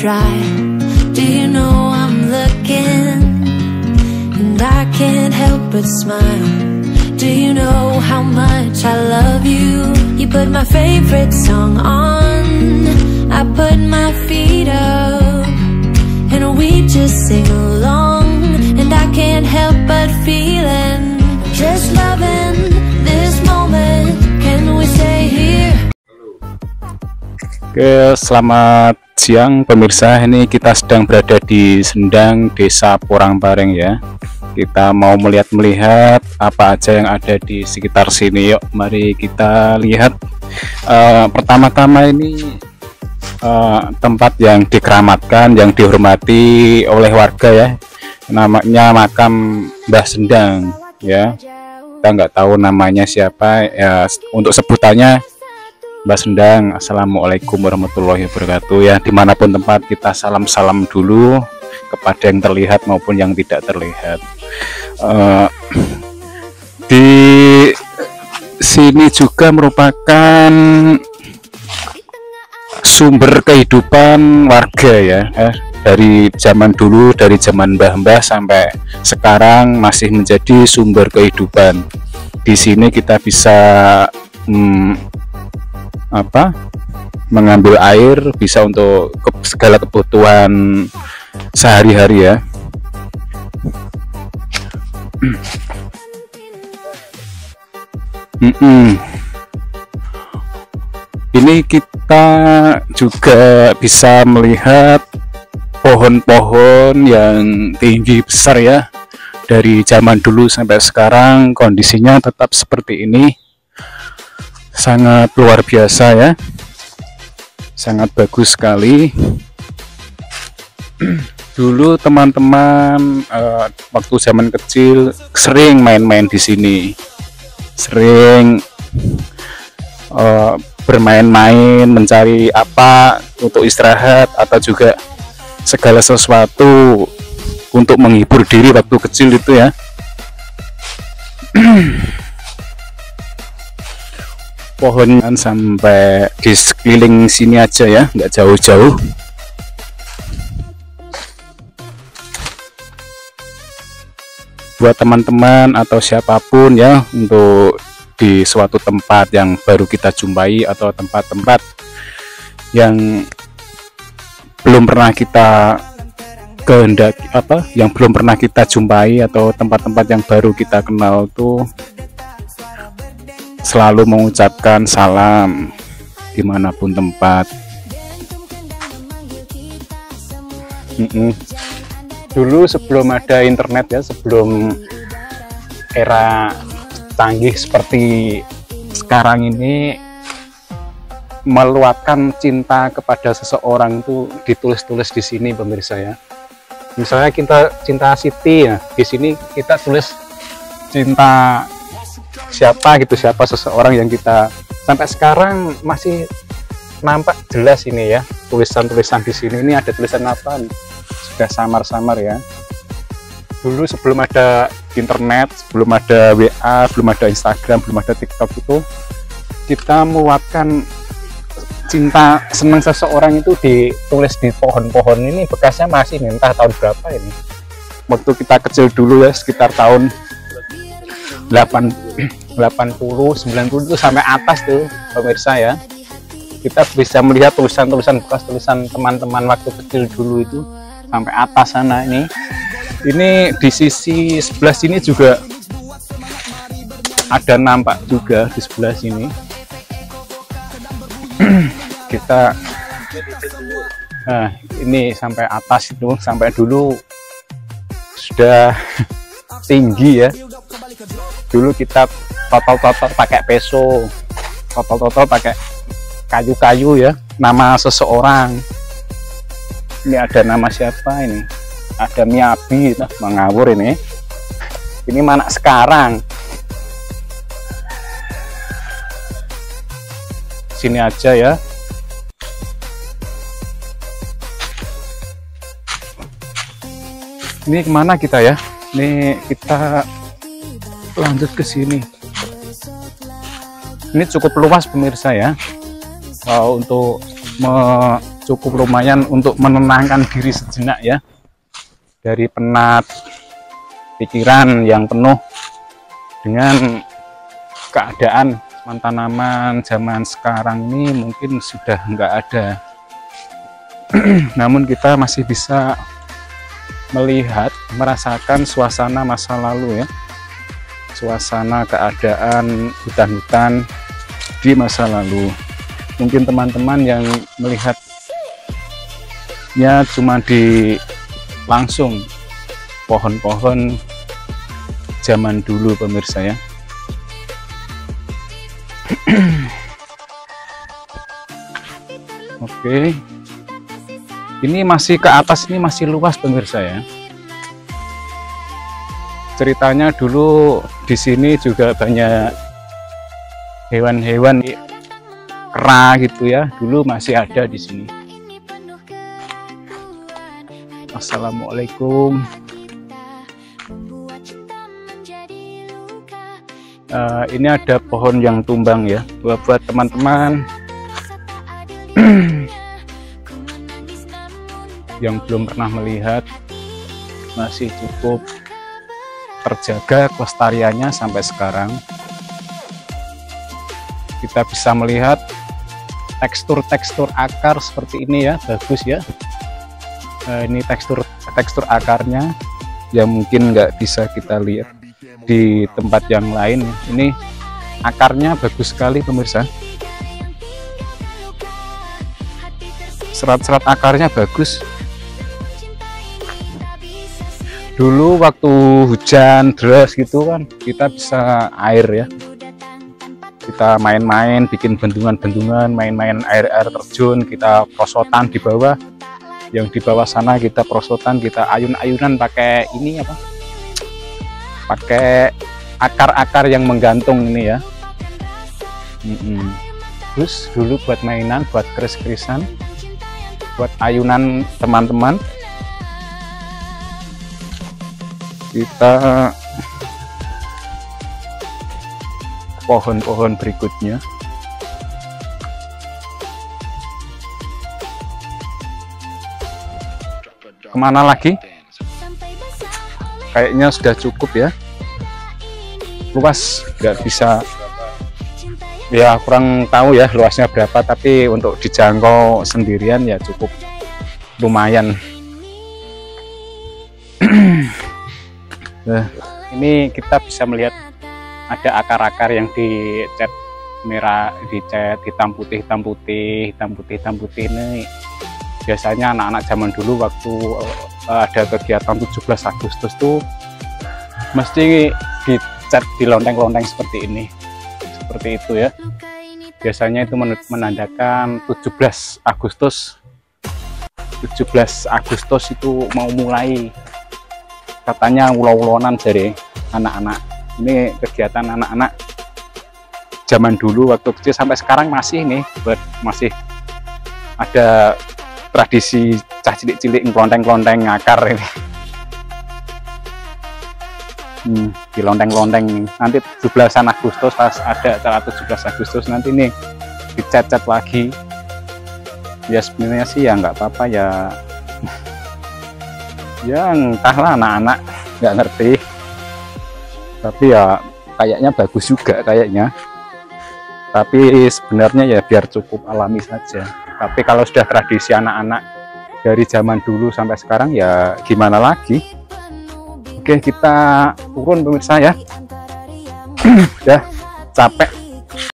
dry. Do you know I'm looking, and I can't help but smile. Do you know how much I love you? You put my favorite song on, I put my feet up, and we just sing along. And I can't help but feeling, just loving this moment. Can we stay here? Oke, selamat siang pemirsa. Ini kita sedang berada di Sendang, Desa Porangpareng ya. Kita mau melihat apa aja yang ada di sekitar sini. Yuk, mari kita lihat. Pertama-tama ini tempat yang dikeramatkan, yang dihormati oleh warga ya. Namanya makam Mbah Sendang ya. Kita nggak tahu namanya siapa ya. Untuk sebutannya Mbah Sendang. Assalamualaikum warahmatullahi wabarakatuh ya. Dimanapun tempat, kita salam-salam dulu kepada yang terlihat maupun yang tidak terlihat. Di sini juga merupakan sumber kehidupan warga ya, dari zaman dulu, dari zaman mbah-mbah sampai sekarang masih menjadi sumber kehidupan. Di sini kita bisa mengambil air, bisa untuk segala kebutuhan sehari-hari ya. Ini kita juga bisa melihat pohon-pohon yang tinggi besar ya. Dari zaman dulu sampai sekarang kondisinya tetap seperti ini. Sangat luar biasa ya, sangat bagus sekali. Dulu teman-teman waktu zaman kecil sering main-main di sini, sering bermain-main, mencari apa untuk istirahat atau juga segala sesuatu untuk menghibur diri waktu kecil itu ya. Pohon sampai di sekeliling sini aja ya, nggak jauh-jauh. Buat teman-teman atau siapapun ya, untuk di suatu tempat yang baru kita jumpai atau tempat-tempat yang belum pernah kita kehendaki, yang belum pernah kita jumpai, atau tempat-tempat yang baru kita kenal tuh, selalu mengucapkan salam dimanapun tempat. Dulu sebelum ada internet ya, sebelum era canggih seperti sekarang ini, meluapkan cinta kepada seseorang itu ditulis-tulis di sini pemirsa ya. Misalnya kita cinta Siti ya, di sini kita tulis cinta siapa gitu, siapa seseorang yang kita, sampai sekarang masih nampak jelas ini ya, tulisan-tulisan di sini. Ini ada tulisan apa nih? Sudah samar-samar ya. Dulu sebelum ada internet, sebelum ada WA, belum ada Instagram, belum ada TikTok itu, kita meluapkan cinta, senang seseorang itu ditulis di pohon-pohon. Ini bekasnya masih nih, entah tahun berapa ini. Waktu kita kecil dulu ya, sekitar tahun 80, 90 itu sampai atas tuh pemirsa ya. Kita bisa melihat tulisan-tulisan, bekas tulisan teman-teman waktu kecil dulu itu sampai atas sana. Ini di sisi sebelah sini juga ada nampak juga, di sebelah sini. Kita ini sampai atas itu, sampai dulu sudah tinggi ya. Dulu kita total pakai peso, total pakai kayu-kayu ya, nama seseorang. Ini ada nama siapa ini? Ada Miyabi, mengawur ini. Ini mana sekarang? Sini aja ya. Ini kemana kita ya? Ini kita lanjut ke sini. Ini cukup luas pemirsa ya, untuk cukup lumayan untuk menenangkan diri sejenak ya, dari penat pikiran yang penuh dengan keadaan tanaman zaman sekarang ini mungkin sudah nggak ada. Namun kita masih bisa melihat, merasakan suasana masa lalu ya, suasana keadaan hutan-hutan di masa lalu. Mungkin teman-teman yang melihatnya cuma di langsung pohon-pohon zaman dulu pemirsa ya. Oke, ini masih ke atas, ini masih luas pemirsa ya. Ceritanya dulu di sini juga banyak hewan-hewan kera gitu ya, dulu masih ada di sini. Assalamualaikum. Ini ada pohon yang tumbang ya, buat teman-teman yang belum pernah melihat, masih cukup terjaga kelestariannya sampai sekarang. Kita bisa melihat tekstur akar seperti ini ya, bagus ya. Ini tekstur akarnya yang mungkin nggak bisa kita lihat di tempat yang lain. Ini akarnya bagus sekali pemirsa, serat-serat akarnya bagus. Dulu waktu hujan deras gitu kan, kita bisa air ya, kita main-main, bikin bendungan-bendungan, main-main air terjun, kita prosotan di bawah, yang di bawah sana kita prosotan, kita ayun-ayunan pakai ini apa, pakai akar-akar yang menggantung ini ya. Terus dulu buat mainan, buat keris-kerisan, buat ayunan teman-teman. Kita pohon-pohon berikutnya. Kemana lagi? Kayaknya sudah cukup ya, luas, nggak bisa ya, kurang tahu ya luasnya berapa, tapi untuk dijangkau sendirian ya cukup lumayan. Nah, ini kita bisa melihat ada akar-akar yang dicat merah, dicat hitam putih ini. Biasanya anak-anak zaman dulu waktu ada kegiatan 17 Agustus tuh mesti dicat di lonteng-lonteng seperti ini, seperti itu ya. Biasanya itu menandakan 17 Agustus itu mau mulai, katanya ulo-ulonan dari anak-anak. Ini kegiatan anak-anak zaman dulu waktu kecil sampai sekarang masih nih, masih ada tradisi cah cilik-cilik ngelonteng-lonteng akar ini. Di lonteng-lonteng nanti 17 Agustus, pas ada acara 17 Agustus nanti nih dicat-cat lagi. Ya sebenarnya sih ya nggak apa-apa ya. Ya entahlah, anak-anak nggak ngerti, tapi ya kayaknya bagus juga kayaknya. Tapi sebenarnya ya biar cukup alami saja. Tapi kalau sudah tradisi anak-anak dari zaman dulu sampai sekarang ya gimana lagi. Oke, kita turun pemirsa ya. Udah capek.